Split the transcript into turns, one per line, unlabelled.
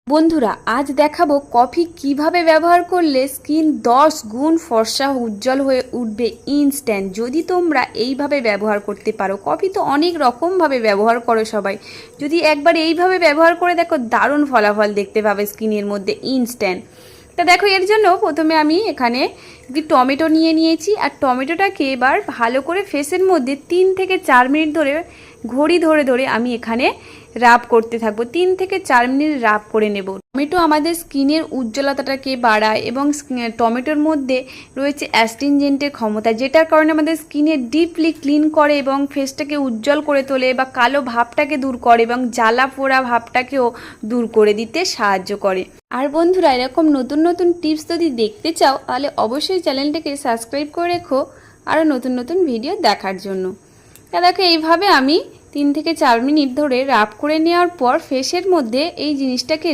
বন্ধুরা আজ দেখাবো কফি কিভাবে ব্যবহার করলে স্কিন 10 গুণ ফর্সা উজ্জ্বল হয়ে উঠবে ইনস্ট্যান্ট। যদি তোমরা এইভাবে ব্যবহার করতে পারো, কফি তো অনেক রকমভাবে ব্যবহার করো সবাই, যদি একবার এইভাবে ব্যবহার করে দেখো দারুণ ফলাফল দেখতে পাবে স্কিনের মধ্যে ইনস্ট্যান্ট। তা দেখো, এর জন্য প্রথমে আমি এখানে একটি টমেটো নিয়েছি, আর টমেটোটাকে এবার ভালো করে ফেসের মধ্যে 3 থেকে 4 মিনিট ধরে ঘড়ি ধরে ধরে আমি এখানে রাব করতে থাকবো। 3 থেকে 4 মিনিট রাব করে নেব। টমেটো আমাদের স্কিনের উজ্জ্বলতাটাকে বাড়ায় এবং টমেটোর মধ্যে রয়েছে অ্যাস্টিনজেন্টের ক্ষমতা, যেটার কারণে আমাদের স্কিনে ডিপলি ক্লিন করে এবং ফেসটাকে উজ্জ্বল করে তোলে বা কালো ভাবটাকে দূর করে এবং জ্বালা পোড়া ভাবটাকেও দূর করে দিতে সাহায্য করে। আর বন্ধুরা, এরকম নতুন নতুন টিপস যদি দেখতে চাও তাহলে অবশ্যই চ্যানেলটাকে সাবস্ক্রাইব করে রেখো আরও নতুন নতুন ভিডিও দেখার জন্য। দেখো, এইভাবে আমি 3 থেকে 4 মিনিট ধরে রাব করে নেওয়ার পর ফেসের মধ্যে এই জিনিসটাকে